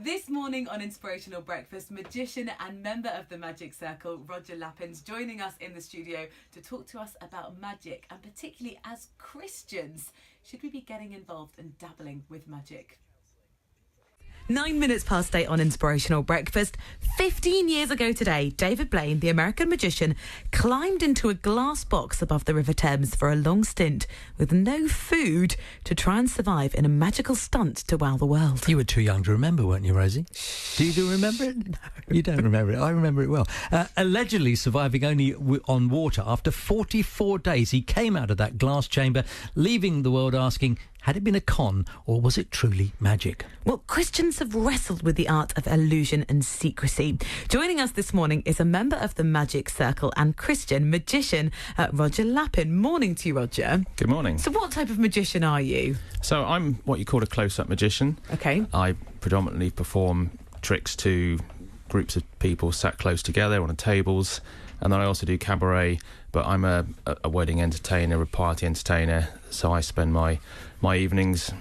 This morning on Inspirational Breakfast, magician and member of the Magic Circle, Roger Lapin's joining us in the studio to talk to us about magic, and particularly as Christians, should we be getting involved and dabbling with magic? 9 minutes past 8 on Inspirational Breakfast. 15 years ago today, David Blaine, the American magician, climbed into a glass box above the River Thames for a long stint with no food to try and survive in a magical stunt to wow the world. You were too young to remember, weren't you, Rosie? Do you remember it? No. You don't remember it. I remember it well. Allegedly surviving only on water after 44 days, he came out of that glass chamber, leaving the world asking, had it been a con, or was it truly magic? Well, Christians have wrestled with the art of illusion and secrecy. Joining us this morning is a member of the Magic Circle and Christian magician, Roger Lapin. Morning to you, Roger. Good morning. So what type of magician are you? So I'm what you call a close-up magician. Okay. I predominantly perform tricks to groups of people sat close together on tables, and then I also do cabaret, but I'm a wedding entertainer, a party entertainer, so I spend my evenings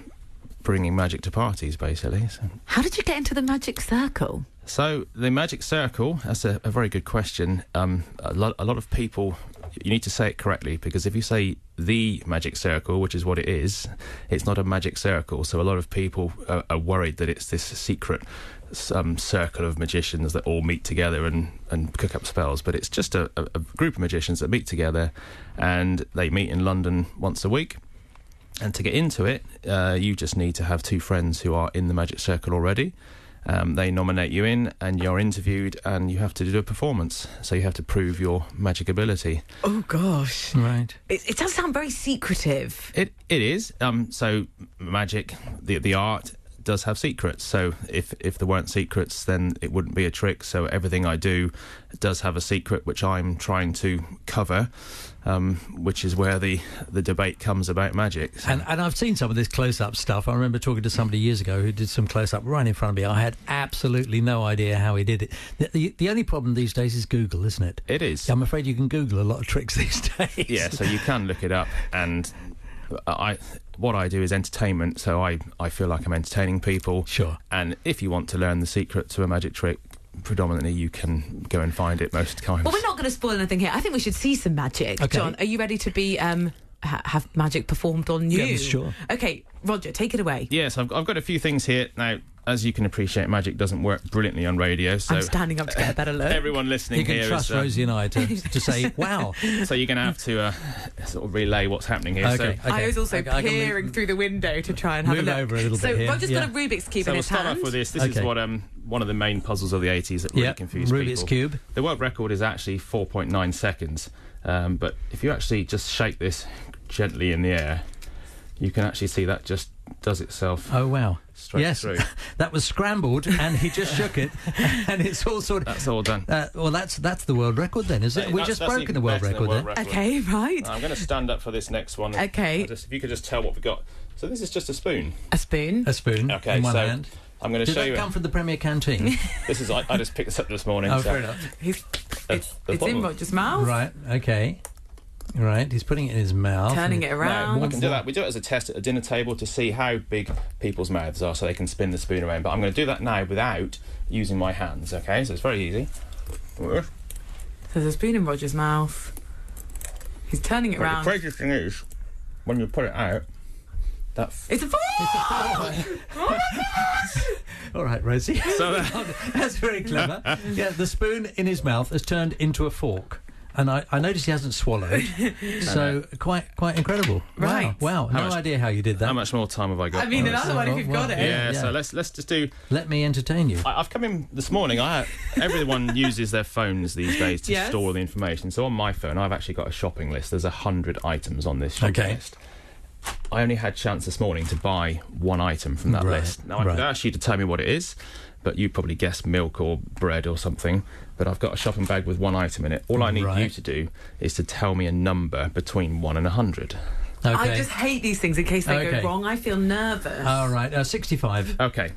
bringing magic to parties, basically. So. How did you get into the Magic Circle? So the Magic Circle, that's a very good question. A lot of people, you need to say it correctly, because if you say the Magic Circle, which is what it is, it's not a magic circle. So a lot of people are worried that it's this secret circle of magicians that all meet together and cook up spells, but it's just a group of magicians that meet together, and they meet in London once a week. And to get into it, you just need to have two friends who are in the Magic Circle already. They nominate you in, and you're interviewed, and you have to do a performance. So you have to prove your magic ability. Oh, gosh. Right. It does sound very secretive. It is. So magic, the art, does have secrets. So if there weren't secrets, then it wouldn't be a trick. So everything I do does have a secret, which I'm trying to cover, which is where the debate comes about magic. So. And I've seen some of this close-up stuff. I remember talking to somebody years ago who did some close-up right in front of me. I had absolutely no idea how he did it. The only problem these days is Google, isn't it? It is. I'm afraid you can Google a lot of tricks these days. Yeah, so you can look it up, and what I do is entertainment, so I feel like I'm entertaining people. Sure. And if you want to learn the secret to a magic trick, predominantly you can go and find it most times. Well, we're not going to spoil anything here. I think we should see some magic. Okay. John, are you ready to be have magic performed on you? Yeah, sure. Okay, Roger, take it away. Yes, I've got a few things here. Now, as you can appreciate, magic doesn't work brilliantly on radio, so I'm standing up to get a better look. everyone listening You can here trust is, Rosie and I to say, wow. So you're going to have to sort of relay what's happening here. Okay. I was also I can peering through the window to try and have a move look. over a little so bit here. Roger's got a Rubik's Cube So in we'll his start hand. off with this. This is what one of the main puzzles of the 80s that really confused Rubik's people. Cube. The world record is actually 4.9 seconds, but if you actually just shake this gently in the air, you can actually see that just does itself. Oh, wow. Straight through. That was scrambled, and he just shook it, and it's all sort of... That's all done. Well, that's the world record then, is it? We've just broken the world record there. Okay, right. I'm going to stand up for this next one. Okay. If you could just tell what we've got. So this is just a spoon. A spoon? A spoon Okay, in one so hand. I'm going to show you. Did that come from the Premier Canteen? This is. I just picked this up this morning. Oh, so fair enough. It's in Roger's mouth. Right, okay. Right, he's putting it in his mouth. Turning it around. No, I can do that. We do it as a test at a dinner table to see how big people's mouths are so they can spin the spoon around. But I'm going to do that now without using my hands, okay? So it's very easy. There's a spoon in Roger's mouth. He's turning it around. The craziest thing is, when you put it out, It's a fork! Oh my gosh! All right, Rosie. So that's very clever. Yeah, the spoon in his mouth has turned into a fork. And I noticed he hasn't swallowed, so quite incredible. Right. Wow. No idea how you did that. How much more time have I got? I mean, another one if you've got it. Yeah, so let's just do... Let me entertain you. I've come in this morning. Everyone uses their phones these days to store all the information. So on my phone, I've actually got a shopping list. There's 100 items on this shopping list. I only had chance this morning to buy one item from that list. Now, I could ask you to tell me what it is, but you probably guessed milk or bread or something. But I've got a shopping bag with one item in it. All I need you to do is to tell me a number between 1 and 100. Okay. I just hate these things in case they go wrong. I feel nervous. All right, 65. Okay.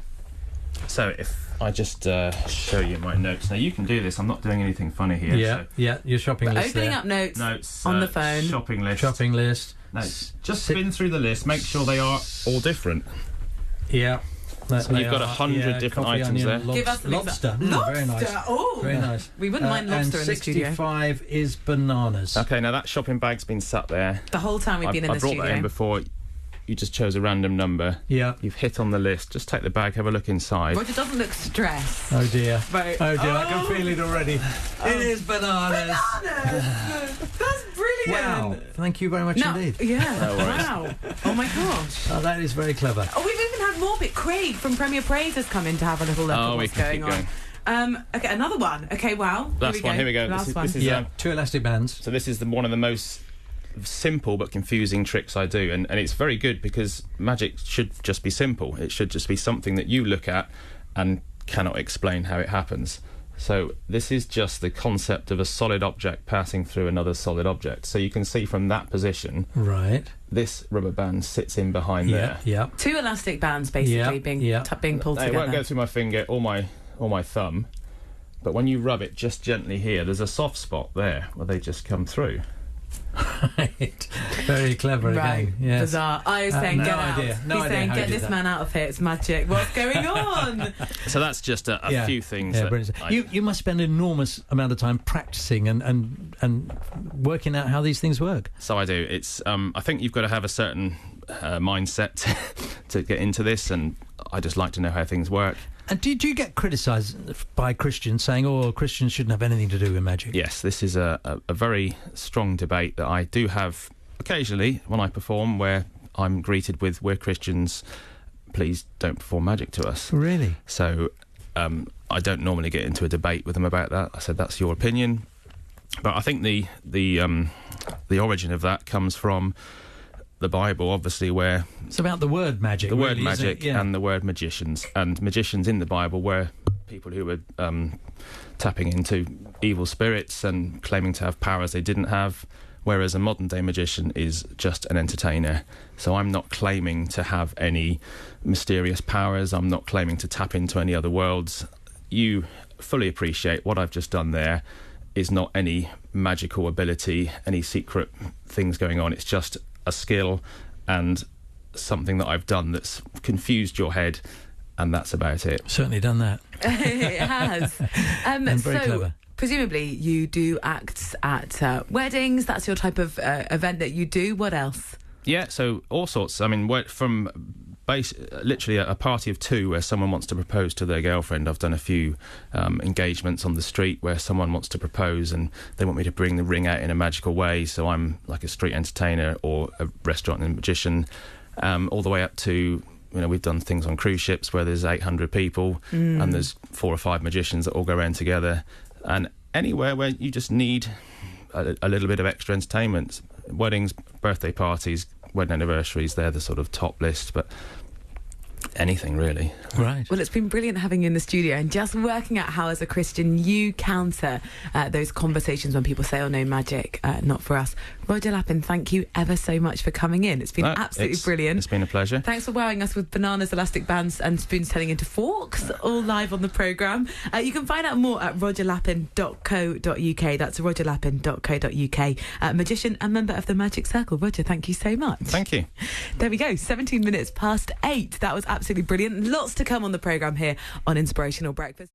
So if I just show you my notes. Now, you can do this. I'm not doing anything funny here. Yeah, your shopping list opening there. up notes on the phone. Shopping list. Shopping list. No, just spin through the list. Make sure they are all different. Yeah. So you've got 100 different coffee, items onion, there. Give us an lobster. example. Very nice. Oh, Very nice. We wouldn't mind lobster and in the studio. 65 is bananas. Okay, now that shopping bag's been sat there. The whole time we've been in I the brought studio. that in before. You just chose a random number. Yeah. You've hit on the list. Just take the bag, have a look inside. Roger doesn't look stressed. Oh dear. Right. Oh dear, I can feel it already. It is bananas. Bananas! That's brilliant! Wow. Thank you very much indeed. Yeah. No worries. Wow. Oh my gosh. Oh, that is very clever. Oh, we've even had more bit. Craig from Premier Praise has come in to have a little look at we what's can going keep on. going. Okay, another one. Okay, wow. Last one, here we go. Last one. This is, Yeah, 2 elastic bands. So this is one of the most simple but confusing tricks I do, and it's very good because magic should just be simple. It should just be something that you look at and cannot explain how it happens. So this is just the concept of a solid object passing through another solid object. So you can see from that position, Right. this rubber band sits in behind there. Yeah. 2 elastic bands basically being pulled It together. won't go through my finger or my thumb, but when you rub it just gently here, there's a soft spot there where they just come through. Right. Very clever Right. again. Yes. Bizarre. I was saying, no get idea. out. No He's idea saying, how get he did this that. man out of here. It's magic. What's going on? So that's just a few things. Yeah, that brilliant. I- You must spend an enormous amount of time practicing and working out how these things work. So I do. It's I think you've got to have a certain mindset to get into this, and I just like to know how things work. And do you get criticised by Christians saying, "Oh, Christians shouldn't have anything to do with magic"? Yes, this is a very strong debate that I do have occasionally when I perform, where I'm greeted with, "We're Christians, please don't perform magic to us." Really? So I don't normally get into a debate with them about that. I said, that's your opinion. But I think the origin of that comes from the Bible, obviously, where It's about the word magic. the word really, isn't magic it? Yeah. and the word magicians. And magicians in the Bible were people who were tapping into evil spirits and claiming to have powers they didn't have, whereas a modern-day magician is just an entertainer. So I'm not claiming to have any mysterious powers. I'm not claiming to tap into any other worlds. You fully appreciate what I've just done there is not any magical ability, any secret things going on. It's just a skill and something that I've done that's confused your head, and that's about it. Certainly done that. It has. And very clever. Presumably you do acts at weddings. That's your type of event that you do. What else? Yeah, so all sorts. I mean, from literally a party of 2 where someone wants to propose to their girlfriend. I've done a few engagements on the street where someone wants to propose and they want me to bring the ring out in a magical way, so I'm like a street entertainer or a restaurant and magician, all the way up to, we've done things on cruise ships where there's 800 people and there's 4 or 5 magicians that all go around together, and anywhere where you just need a little bit of extra entertainment. Weddings, birthday parties, wedding anniversaries, they're the sort of top list, but anything really. Right. Well, it's been brilliant having you in the studio and just working out how, as a Christian, you counter those conversations when people say, "Oh no, magic, not for us." Roger Lapin, thank you ever so much for coming in. It's been absolutely brilliant. It's been a pleasure. Thanks for wowing us with bananas, elastic bands and spoons turning into forks, all live on the programme. You can find out more at rogerlapin.co.uk. That's rogerlapin.co.uk. Magician and member of the Magic Circle. Roger, thank you so much. Thank you. There we go, 17 minutes past 8. That was absolutely brilliant. Lots to come on the programme here on Inspirational Breakfast.